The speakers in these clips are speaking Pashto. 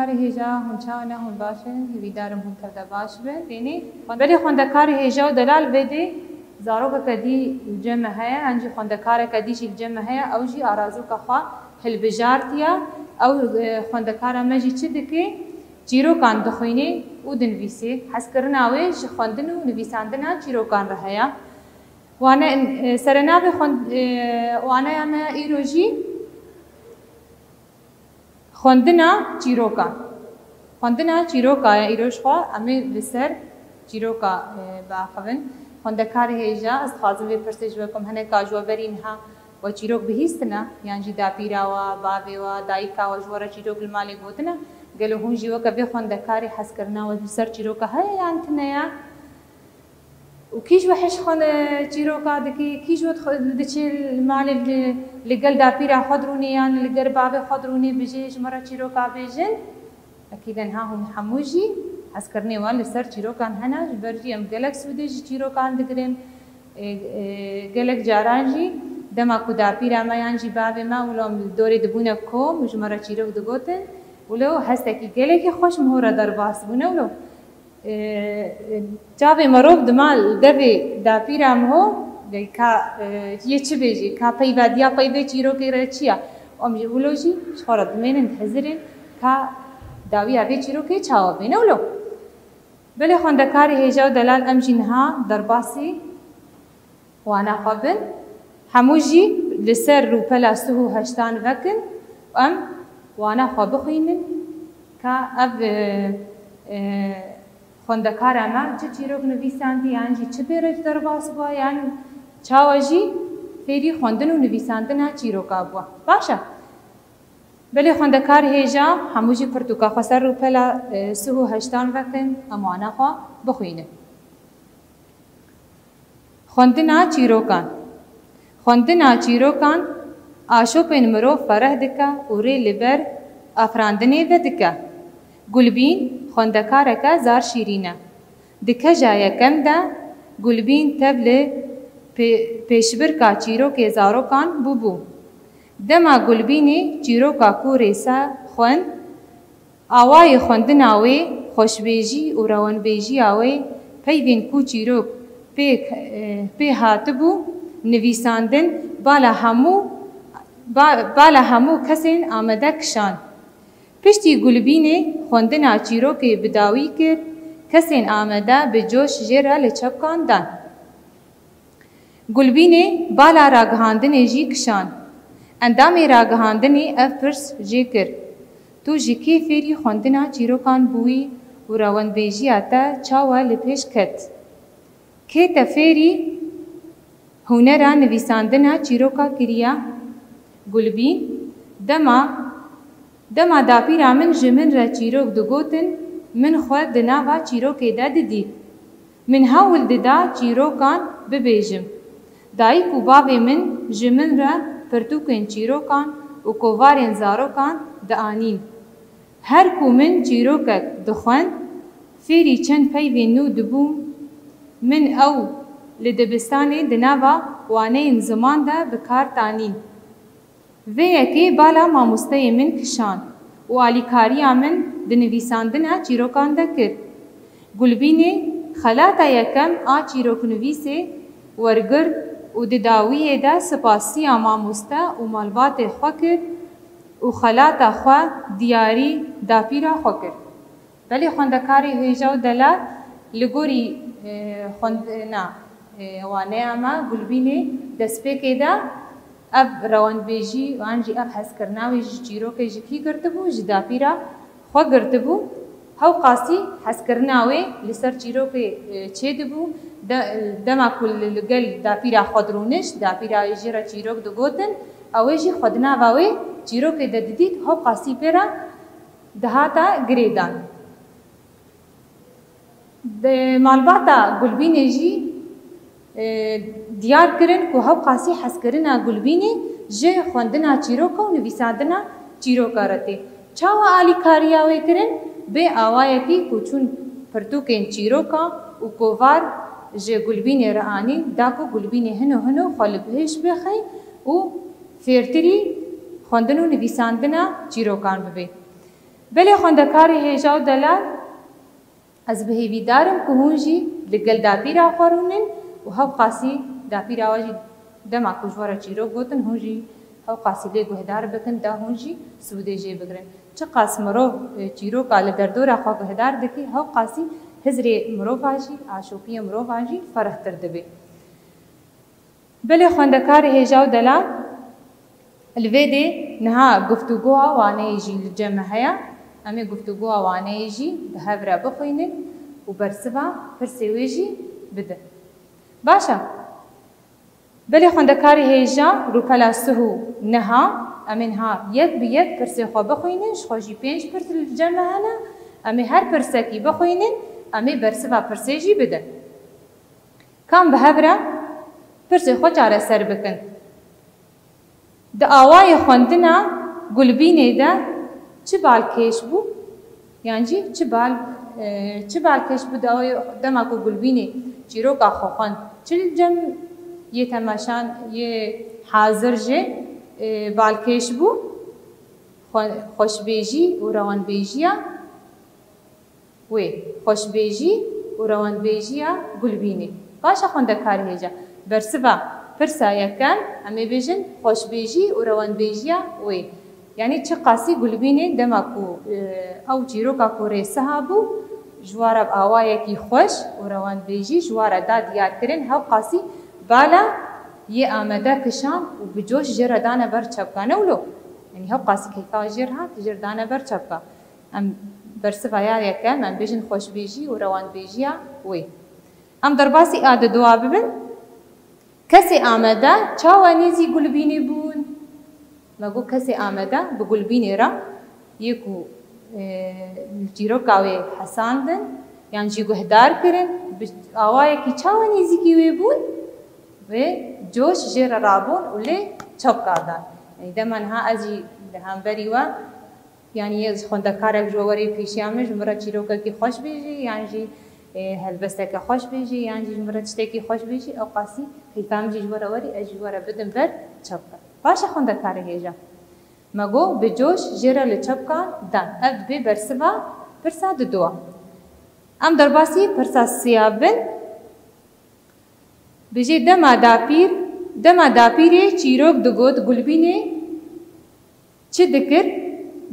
خوندکار هیجا هون چاونه هون باشه هیویدارم هون کرده باش به دینی ولی خوندکار هیجا و دلال بده زاروکا کدی جمع هیا انجی خوندکار کدیش الجمع هیا او جی آرازو کخوا هل بجارتیا او خوندکار مجی چه دکی چیرو کان دخوینه او دنویسی حس کرنا ویش خوندن و نویساندنا چیرو کان رهیا وانا سرنا به خوند وانا اما ایروجی خوندنا چیروکا خوندنا چیروکا ایروش خوا امی بسر چیروکا باخون خوندکار هیجا از خازم به پرسش بکم هنه کاجوا برینها و چیروک بهیستنا یعنی جی داپیرا و بابی و دایکا و جوارا چیروک المالی گوتنا قالوا هون جوا كبي خوندكاري حس كرنا وبسر چیروکا هاي انتنيا وكيش وحش خون چیروکا دكي كيش ود دچي المال اللي قال داپيرا خضروني يعني اللي قال بابي خضروني بيجي مرة چیروکا بيجن اكيد انها هم حموجي حس كرني وال سر چیروکا هنا برجي ام قالك سودي چیروکا دگرن قالك جارانجي دما کو داپيرا ما يانجي بابي ما ولو دوري دبونه كوم مش مرة چیروک دگوتن ولو هستكي قالك خوش مهورة درباس بونه ولو جابي مروب دمال دبي داپيرا مهو كا يچ بيجي كا پيوا ديا پيوا چيرو كي رچيا ام ولو جي شورت من انتظرين كا داوي ابي چيرو كي چاو بينه ولو بله خوندکار هيجا دلال ام جنها درباسي وانا قبل هموجي لسر روبلا سهو هشتان وكن ام وانا خو بخوینن که اب خوندکار اما چه چیروک نویساندی یعنی چه بیرج درباس بوا یعنی چاوجی فیری خوندن و نویساندن ها چیروکا بوا باشه بله خوندکار هیجا هموجی پرتوکا خسر رو پلا سهو هشتان وکن اما وانا خو بخوینن خوندن ها چیروکان خوندن ها چیروکان آشو پین مرو فرح دکا اوری لبر افراندنی ده دکا گلبین خوندکارکا زار شیرینه دکا جای کم ده گلبین تبل پیشبر کا چیرو که زارو کان بو دما گلبینی چیرو کا کو ریسا خوند آوای خوندن آوی خوشبیجی و روانبیجی آوی پیوین کو چیرو پی هاتبو نویساندن بالا همو کسین آمده کشان پشتی گلبینه خوندنا چیروکی بداوی کرد کسین آمده به جوش جیره لچپکان دان گلبینه بالا راگهاندنه جی کشان اندام راگهاندنه اف پرس جی کرد تو جی که فیری خوندنا چیروکان بوی و روان بیجی آتا چاوا لپیش کت که تفیری هنرا نویساندنا چیروکا کریا گلبین دما داپیرا من جمن را چیروک دگوتن من خود دناوا چیروک دا دید من هاول ددا چیروکان ببیجم دایی کو باوی من جمن را پرتوکن چیروکان و کووارین زاروکان دانین هر کو من چیروکک دخوان فیری چند پیوی نو دبوم من او لدبستانی دناوا وانین زمان دا بکار تانین و یکی بالا ماموسته من کشان و آلیکاری من دنویساندن چیروکان دا کرد گلبینه خلاتا یکم چیروک نویسه ورگرد و دداویه دا سپاسی ماموسته و مالبات خوا کرد و خلاتا خوا دیاری داپیرا خوا کرد بلی خوندکاری هیجا و دلال لگوری خوندنا وانه اما گلبینه دسپیکه دا اب روان بیجی وانجی اب حس کرناوی جیرو که جکی کرده بو جدا پیرا خوا کرده بو هاو قاسی حس کرناوی لسر جیرو که چه دبو دما کل لگل دا پیرا خودرونش دا پیرا جیرا جیرو دو گوتن اوی جی خودناوی جیرو که ددید هاو قاسی پیرا دهاتا گریدان مالباتا گلبینه جی دیار کرن که هاو قاسی حس کرنا گلبینه جه خوندنا چیروکا و نویساندنا چیروکا رته چاوا آلی کاریاوی کرن به آوائه کی کچون پرتوکن چیروکا و کووار جه گلبینه رعانی داکو گلبینه هنو خالبهش بخی و فیرتری خوندن و نویساندنا چیروکان ببی بله خوندکاری هیجا و دلال از بهیوی دارم که هونجی لگل داپیرا خورونن و هاو قاسی داپیرا واجی دما کجوارا چیرو گوتن هونجی هاو قاسی لی گهدار بکن دا هونجی سوده جی بگرن چه قاس مرو چیرو کال دردورا خواه گهدار دکی هاو قاسی هزری مرو واجی آشوپی مرو واجی فرح تر دبی بله خوندکاری هیجا و دلال الویده نها گفتگوها وانه ایجی الجمع هیا امی گفتگوها وانه ایجی به هفره بخوینن و برسبا پرسیویجی بده باشا بله خوندکاری هیجا رو پلاسهو نها امینها یک به یک پرسی خواه بخوینن شخوشی 5 پرس الجمع هنا امی هر پرسکی بخوینن امی برسبا پرسیجی بده کام به هفره پرسی خود چاره سر بکن ده آوای خوندنا گلبینه ده چه بالکش بو یعنی چه بالکش بو ده آوای دما کو گلبینه چیرو کا خوان چل جم یه تماشان یه حاضر جه بالکش بو خوش بیجی و روان بیجیا و خوش بیجی و روان بیجیا گلبینه باشه خوندکاری هجا برسبا پرسایا کن امی بیجن خوش بیجی و روان بیجیا وی یعنی چه قاسی گلبینه دما کو او چیرو کا کوره صحابو جوارا آوای کی خوش و روان بیجی جوارا دا دیار کرن هاو قاسی بالا یه آمده کشان و بجوش جر دانه بر چپکانه ولو یعنی هاو قاسی کیفا جر هات جر دانه بر چپکا ام برسبا یا کن ام بیجن خوش بیجی و روان بیجیا وی ام درباسی آده دعا ببن کسی آمده چاوانیزی گلبینی بون مگو کسی آمده به گلبینی را یکو جیرو کاوی حساندن یعنی جی گهدار کرن آوای کی چاوانیزی کیوی بون و جوش جر رابون ولی چپ کردن یعنی دمن ها ازی هم بری و یعنی از خوندکارک جواری پیشیامش مرا چیرو کی خوش بیجی یعنی جی هلبسته که خوش بیجی یعنی جی مرا چته کی خوش بیجی او قاسی خیفام جی جوارا وری اجوارا بدم بر چپکا باشه خوندکار هیجا مگو بجوش جرا لچپکا دان اد بی برسوا پرسا دوا ام درباسی پرسا سیابن بجی دما داپیری چیروک دگوت گلبینه چه دکر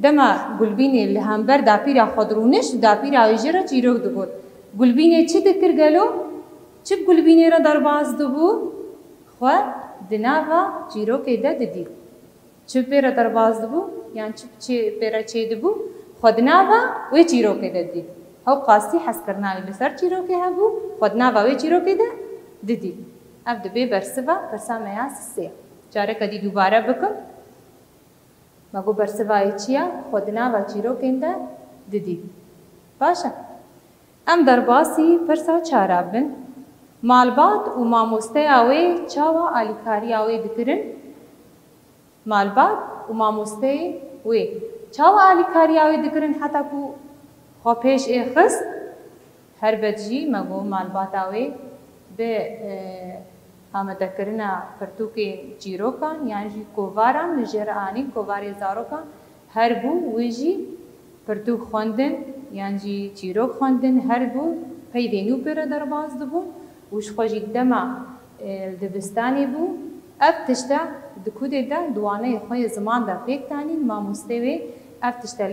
دما گلبینه لهمبر داپیرا خودرونش داپیرا جرا چیروک دگوت گلبینه چه دکر گلو چه گلبینه را درباز دبو خو دناوا چیروک ده ددی چه پیرا درباز دبو یعنی چه پیرا چه دبو خود ناوا و چیروک ده ددی او قاسی حس کرنا لسر چیروک هبو خود ناوا و چیروک ده ددی اب دبی برسوا پرسا میاس سی چاره کدی دوباره بکن مگو برسوا ایچیا خود ناوا چیروک ده ددی باشه ام درباسی پرسا چارابن مالبات و ماموسته آوی چاوا آلیکاری آوی دکرن مالبات و ماموسته وی چاوا آلیکاری آوی دکرن حتی کو خوپیش ایخست هر بدجی مگو مالبات آوی به آمده کرنا پرتوک جیرو کان یعنی جی کوواران نجر آنی کوواری زارو کان هر بو ویجی پرتوک خوندن یعنی جی جیرو خوندن هر بو پیدینو پر درباز دبون وش خوشی دما دبستانی بو اف تشتا دکود دا دوانه خوی زمان دا فکر تانی ما مستوی اف تشتا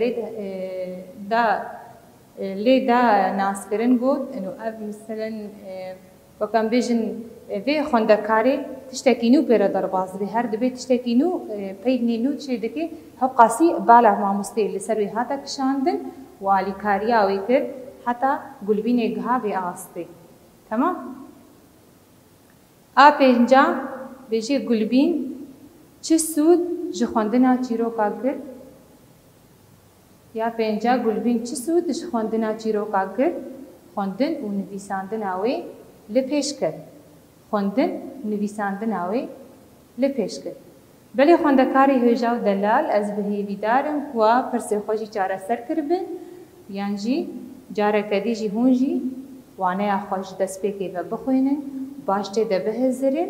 لی دا ناس کرن بود انو اف مثلا وکم بیجن وی خوندکاری تشتکینو پر درباز به هر دبی تشتکینو پیدینو چه دکی هب قاسی بالا ما مستوی لسروی هاتا کشاندن والی کاریا وی کرد حتی گلبینه گها به آسته تمام آپینجا بیشی گلبین چه سود جخواندنا چیروکا کرد یا پینجا گلبین چه سود جخواندنا چیروکا کرد خواندن و نویساندن آوی لپیش کرد خواندن نویساندن آوی لپیش کرد بله خواندکاری هجا و دلال از بهیوی دارم کوا پرسی خوشی چاره سر کربن یعنی جاره کدیجی هونجی وانه خوش دست پیکی و بخوینن باشته ده بهزرین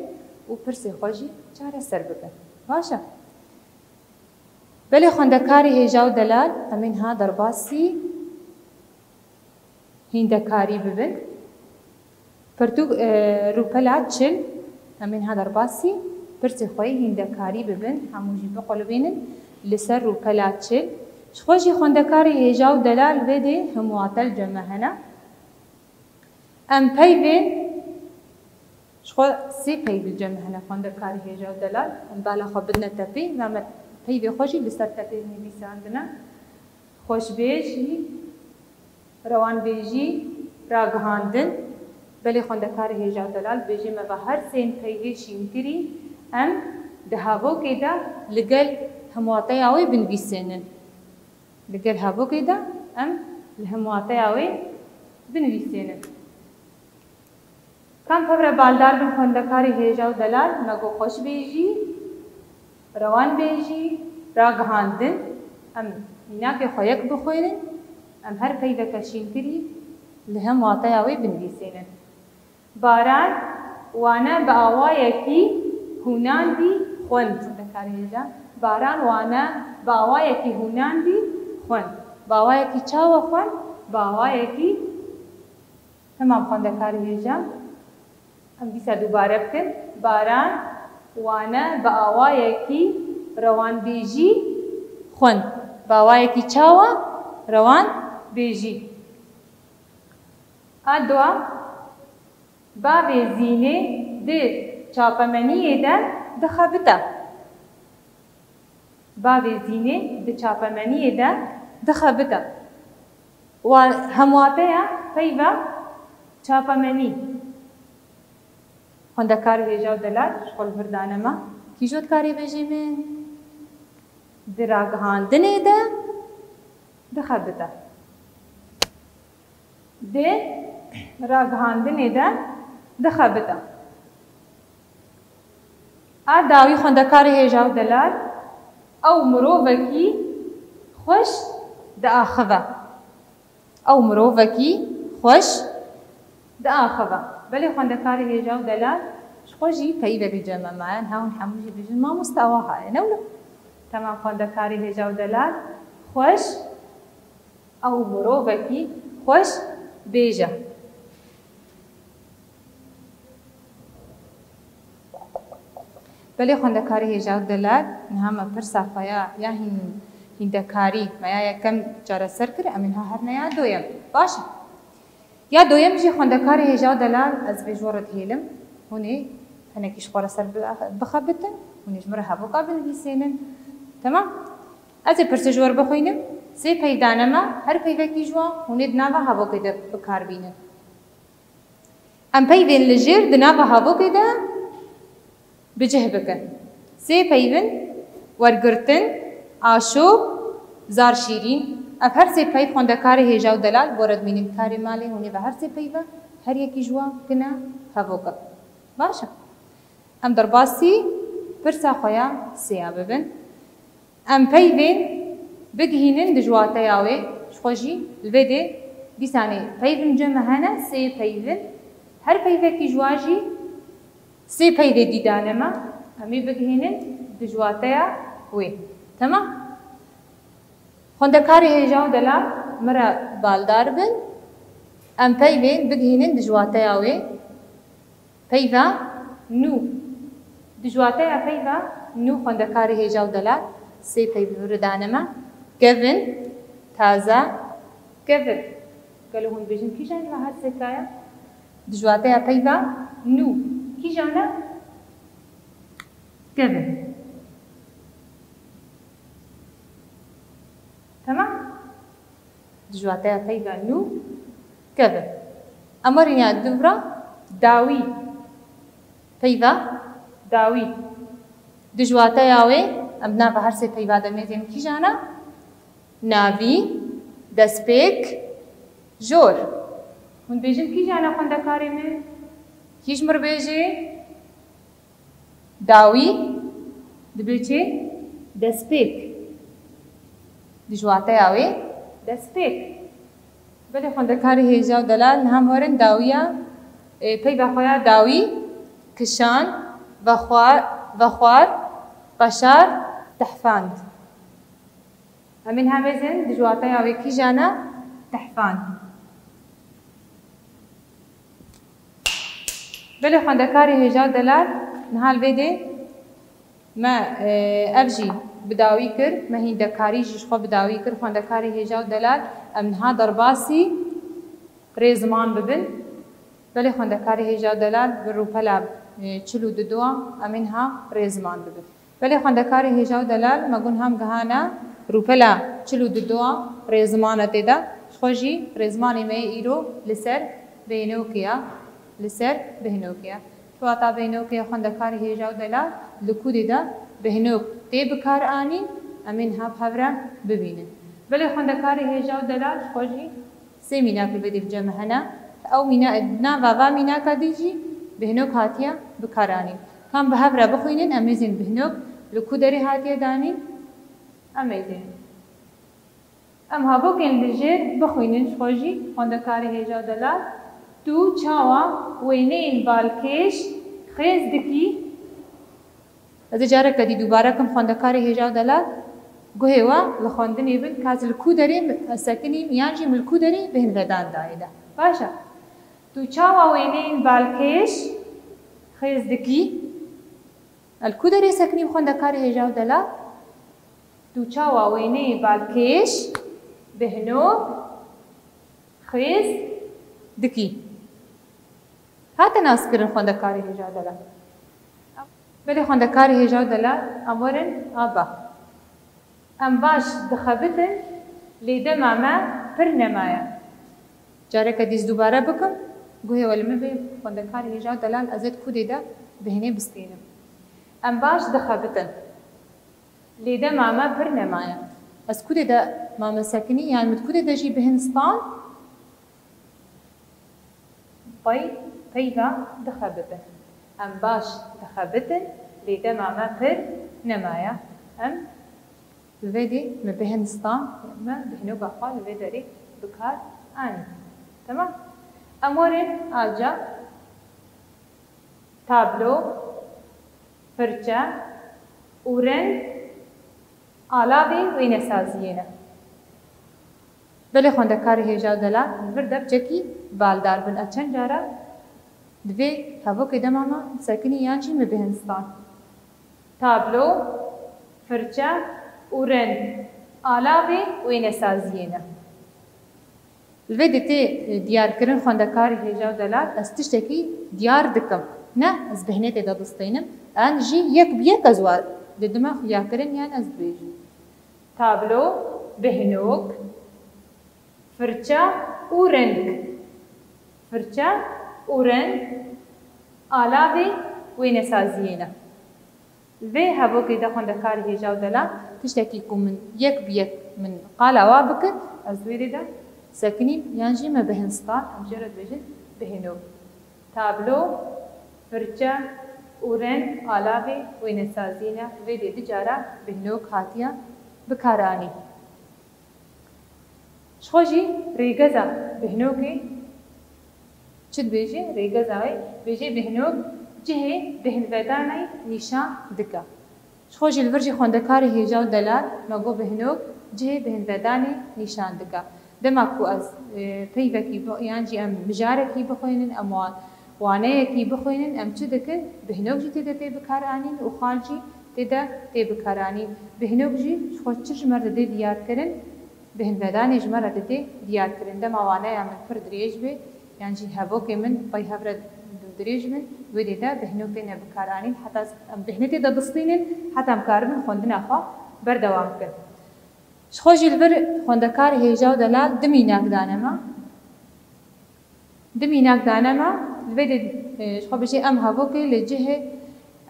و پرسی خوشی چاره سر بکن باشه بەڵێ خوێندەکاری هێژا و دەلال ئەمین ها دەرباسی هیندەکاری ببن پرتوک ڕووپەلا چل ئەمین ها دەرباسی پرسی خۆی هیندەکاری ببن هەمووژی بقۆڵبێنن لەسەر ڕووپەلا چل خۆشی خوێندەکاری هێژا و دەلال بێدێ هەموواتەل جەمە هەنە ئەم پەی بێن خۆ سێ پەی بجەمە هەنە خوێندەکاری هێژا و دەلال ئەم بالا خۆ بدنەتە پێی مامە پەی بێ خۆشی لەسەر تەپێ نویساندنە خۆشبێژی ڕەوانبێژی ڕاگەهاندن بەڵێ خوێندەکاری هێژا و دەلال بێژێمە بە هەر سێن پەیوێ شینتری ئەم دەهابۆکێدا لەگەل هەموواتەیاوەی بنویسێنن لەگەل هەبۆکێدا ئەم لە هەموواتەیاوەی بنویسێنن کام پەورە بالدار بن خوێندەکاری هێژا و دەلال مەگۆ خۆشبێژی ڕەوانبێژی ڕاگەهاندن ئەم میناکێ خۆیەک بخوێنن ئەم هەر پەیوەکە شینتری لە هەموواتەیاوەی بنویسێنن باران وانە بە ئاوایەکی هوناندی خوێند خوێندەکاری هێژا باران وانە بە ئاوایەکی هوناندی خوێند بە ئاوایەکی چاوە خوێند بە ئاوایەکی تەمام خوێندەکاری هێژا ئەم دیسە دووبارە بکەن باران وانە بە ئاوایەکی ڕەوانبێژی خوێند بە ئاوایەکی چاوە ڕەوانبێژی ئادوا بابێ زینێ دێ چاپەمەنیێدا دەخەبتە بابێ زینێ دە چاپەمەنیێدا دەخەبتە و هەموواتەیە پەیڤە چاپەمەنی خوێندەکاری هێژا و دەلال شخۆل بردانەمە کیژۆت کاری بێژێ من دراگەهاندنێدا دەخەبتە دێ ڕاگەهاندنێدا دەخەبتە ئا داوی خوێندەکاری هێژا و دەلال ئەو مرۆڤێکی خۆش دەئاخەبە ئەو مرۆڤێکی خۆش دەئاخەبە بەڵێ خوێندەکاری هێژا و دەلال خۆشی پەیوە بجەمەمایان هاون هەمووژی بژن مامۆستاوا هایە نەولە تەمام خوێندەکاری هێژا و دەلال خۆش ئەو مرۆڤێکی خۆش بێژە بەڵێ خوێندەکاری هێژا و دەلال نهامە پرسا خۆیا یا هیندەکاری مەیا یەکەم چارەسەر کرد ئەمینها هەرنەیا دۆیەم باشە یا دۆیەمژی خوێندەکاری هێژا و دەلال ئەس بێژوەڕت هێلم هونێ هەنێکیش خۆرە سەر بخەبتن هونێش مرە هەبووکا بنویسێنن تەمام ئەزێ پرسە ژوەر بخوێنم سێ پەیدانەمە هەر پەیوەکی ژوە هونێ دناوە هەبووکێدا بکاربینن ئەم پەیوێن لەژێر دناوە هەبووکێدا بجه بکن سێ پەیون وەرگرتن ئاشۆب زار شیرین ئەف هەر سێ پەی خوێندەکاری هێژا و دەلال بۆ ڕەتبینین کاری ماڵێ هونێ بە هەر سێ پەیوە هەر یەکی ژوە کنە هەبووکە باشە ئەم دەرباسی پرسا خۆیا سێیا ببن ئەم پەیوێن بگهینن دژواتەیاوێ خۆشی لبێدێ دیسانێ پەیون جەمە هەنە سێ پەیون هەر پەیوەکی ژواژی سێ پەیوێ دیدانەمە ئەمی بگهینن دژواتەیە وێ تەمام خوێندەکاری هێژا و دەلال مرە بالدار بن ئەم پەیوێن بگهینن دژواتەیە وێ پەیڤە نو دژواتەیە پەیڤە نو خوێندەکاری هێژا و دەلال سێ پەیوردانەمە گەڤن تازە گەڤن گەلو هون بێژن کیژان لە هەر سێکایە دژواتەیە پەیڤە نو کیژانە گەڤن تمام دژواتەیە پەیڤە نو گەڤن ئەمە ڕینیا دوورە داوی پەیڤە داوی دژواتەیە وێ ئەم ناوە هەر سێ پەیڤا دەمێتێن کیژانە ناوی دەستپێک ژۆر هون بێژن کیژانە خوێندەکاری من کیژ مر بێژێ داوی دبێچێ دەستپێک دژواتەیە وێ دەستپێک بەڵێ خوێندەکاری هێژا و دەلال هەموارن داویە پەیڤە خۆیا داوی کشان بەخوار بەشار تەحفاند امین همزن دجواتا یاوی کی جانا تحفان بله خواندکاری هجا دلال نهال بده ما افجی بداوی کر ما هندکاری جش خو بداوی کر خواندکاری هجا دلال امنها درباسی رزمان ببن بله خواندکاری هجا دلال بروپلا چلو ددوا امنها رزمان ببن بله خواندکاری هجا دلال مگون هم گهانا روپلا چلو ددوا رزمان تدا خوشی رزمانی می ایرو لسر بینو کیا لسر بهنو کیا شواتا بهنو کیا خواندکاری هجا دلال لکودی دا بهنو تی بکار آنی امین ها بحورا ببینن بله خواندکاری هجا دلال خوشی سه مینا که بدی بجمع هنا او مینا نا و مینا کدیجی بهنوک هاتیا بکارانی کام بحورا بخوینن امیزین بهنوک لکودری هاتیا دانی امیزین ام هابو کن لجر بخوینن خوشی خواندکاری هجا دلال تو چاوا وینه این بالکش خیز دکی از جاره کدی دوباره کم خواندکاری هجا دلال گوه وا لخواندنی بن کاز لکو داری سکنی میانجی ملکو داری بهن ودان دایده باشه تو چاوا وینه این بالکش خیز دکی الکو داری سکنی خواندکاری هجا دلال تو چاوا وینه بالکش بهنو خیز دکی هات ناس کرن خواندکاری هجا دلال بله خواندکاری هجا دلال امورن آبا ام باش دخبتن لیده ماما پر نمایا جاره کدیز دوباره بکم گوه ولمه به خواندکاری هجا دلال ازد کودی دا بهنه بستینم ام باش دخبتن لیده ماما پر نمایا از کودی دا ماما سکنی یعنی مد کودی دا جی بهنستان پیدا دخبتن ام باش دخبتن لیده ماما پر نمایا ام الفيدي ما بهندستان ما بهنو بقال الفيدري بكار آني تمام أمورين آجا تابلو فرچة ورن آلاوي وينسازينا بله خواندکاری هجا دلا بردب جکی بالدار بن اچن جارا دوی هوا که دماما سکنی یانجی می بهندستان تابلو فرچة ورن آلاوي وينسازينا الفيديو ديار كرن خواندکاری هجا دلال استشتكي ديار دكم نه از بهنه دا دستينم ان جي يك بيك ازوار ددما خيا كرن يعني از بيجي تابلو بهنوك فرچة ورنگ فرچة ورن آلاوي وينسازينا الفي هبو كده خواندکاری هجا دلا تشتكي كم من يك بيك من قالا وابك ازويري دا سكني يانجي ما بهنستان مجرد بجد بهنو تابلو فرچة ورن آلاوي وينسازينا في دي جارا بهنوك هاتيا بكاراني شخوجي ريغزا بهنوكي چد بيجي ريغزا بيجي بهنوك جهه بهن وداني نشان دكا شخوجي الورجي خواندکاری هجا دلال مگو بهنوك جهه بهن وداني نشان دكا دماكو از پیوکی یانجی ام مجارکی بخوینن ام وانهکی بخوینن ام چه دکن بهنوک جی تیده تی بکارانین و خالجی تیده تی بکارانین بهنوک جی خود چش مرد دی دیار کرن بهن وداني جمرة دتي ديار كرن دم وانه يعمل فرد ريج به يعني جي هبوك من باي هبرد دريج من ودي ده بهنو تينا بكارانين حتى بهنتي ده دستينين حتى مكاربن خوندن أخا بردوام كر شخوجي البر خوندكار هيجاو دلال دميناك دانما دميناك دانما البدي شخو بشي أم هبوك لجهة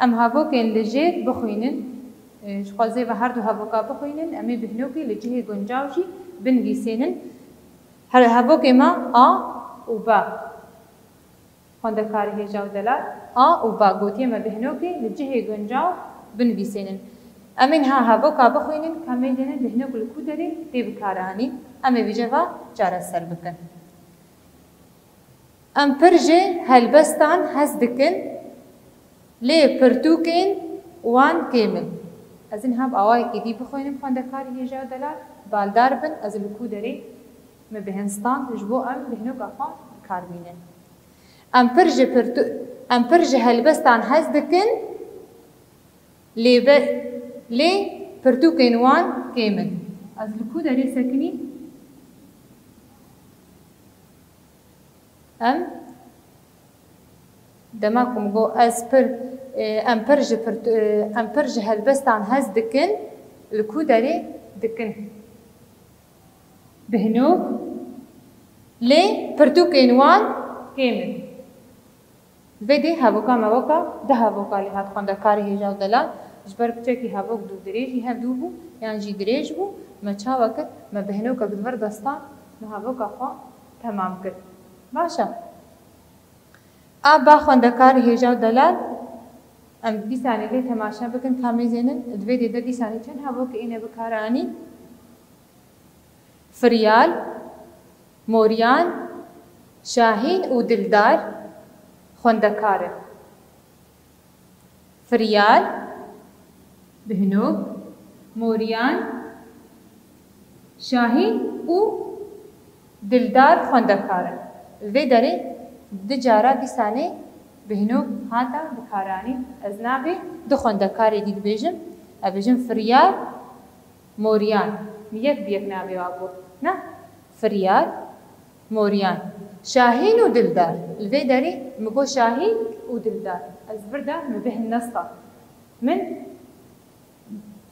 أم هبوك لجهة بخوينن شخوزي بهر دو هبوكا بخوينن أمي بهنوكي لجهة گنجاوجي بنگيسينن هر هبوك ما و با خواندکاری هجاو دلال و با گوتي ما بهنوكي لجهة گنجاو بنگيسينن أمين ها هبوكا بخوينن كامل دينن بهنوك الكودري تي بكاراني أمي بجوا جارة سر بكن أم برجي هلبستان هز دكن لي پرتوكين وان كامل أزين هاب أواي كدي بخوينم خواندکاری هجاو دلال بالدار بن از لکو داری ما بهنستان جبو ام بهنو کافا کاربینن ام پرج هلبستان هز دکن لی پرتو کینوان کیمن از لکو داری سکنی ام دماكم جو امبرج هلبستان هز دكن الكو داري دكن بهنوك لي پرتو كينوان كيمن بدي هاوكا ماوكا ده هاوكا اللي هات خوندا كاري هجاو دلال جبر بچكي هاوك دو دريجي هاو دوبو يعني جي دريج بو ما چا وقت ما بهنوكا بدور دستان ما هاوكا خوا تمام كر باشا با خوندکار هجاو دلال ام دیسانی لی تماشا بکن کامی زینن دوی دیده دیسانی چند هاو که اینه بکارانی فریال موریان شاهین و دلدار خوندکاره فریال بهنوک موریان شاهین و دلدار خوندکاره دوی داره دجارا دیسانه بهنوک هاتا بکارانی از نابی دو خوندکاری دید بیجم ابیجم فریال موریان یک بیک نابی وابو نه فریال موریان شاهین و دلدار الوی داری مگو شاهین و دلدار از برده مبهن نسطا من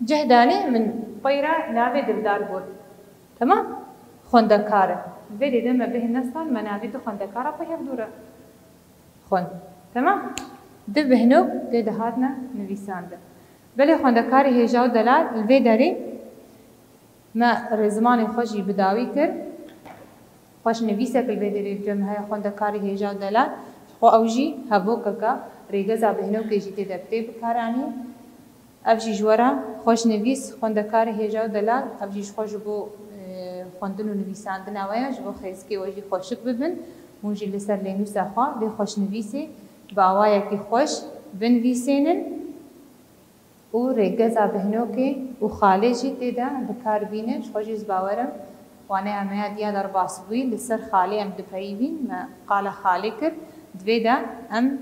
جهدانه من طیره نابی دلدار بود تمام خوندکاره الوی دیده مبهن نسطا منابی دو خوندکاره پایه دوره خون تمام ده بهنوک ده دهاتنا نویسانده بله خوندکاری هجاو دلال الوی داری ما رزمان خوشی بداوی کرد خوش نویسه که الوی داری جمعه خوندکاری هجاو دلال خو اوجی هبو ککا ریگزا بهنوک جیتی دبته بکارانی اوجی جورا خوش نویس خوندکاری هجاو دلال اوجی خوش بو خوندن و نویساندن آویا جبو خیزکی وجی خوشک ببن مونجی لسر لینوس اخوا لی خوش نویسی با آوایا کی خوش بنویسینن و ریگزا بهنوکی و خالجی تیدا بکار بینن خوشی زباورم وانا امیا دیا در باسبوی لسر خالی ام دپایبین ما قال خالی کر دویدا ام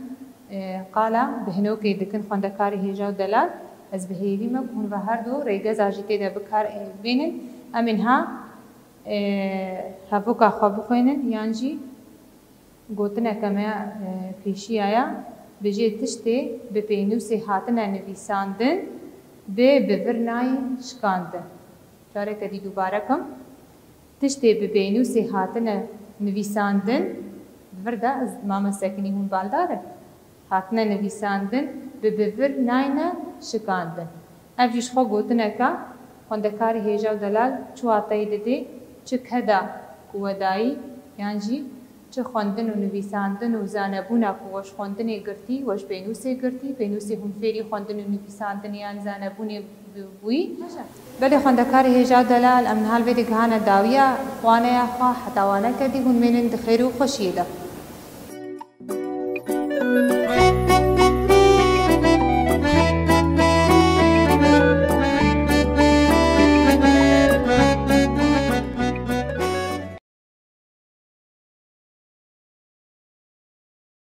قال بهنوکی دکن خوندکاری هجاو دلال از بهیوی ما کون و هر دو ریگزا جی تیدا بکار بینن امینها هفوکا خواب بخوینن یانجی گوتنه کما پیشی آیا بجه تشتی به پینوسی هاتنه نویساندن به بورنای شکاندن چاره کدی دوباره کم تشتی به پینوسی هاتنه نویساندن ورده از ماما سکنی هون بالداره هاتنه نویساندن به بورنای شکاندن افجیش خو گوتنه که خوندکاری هجاو دلال چو آتایی دده چه کدا کودایی یانجی چه خواندن و نویساندن و زانبونا که وش خواندن گرتی وش پینوسی گرتی پینوسی هم فیری خواندن و نویساندن یان زانبونی بوی بله خوندکار هجاو دلال امن حال ویدی که هانا داویا خوانه خوا حتوانا کردی هون منن دخیر و خوشیده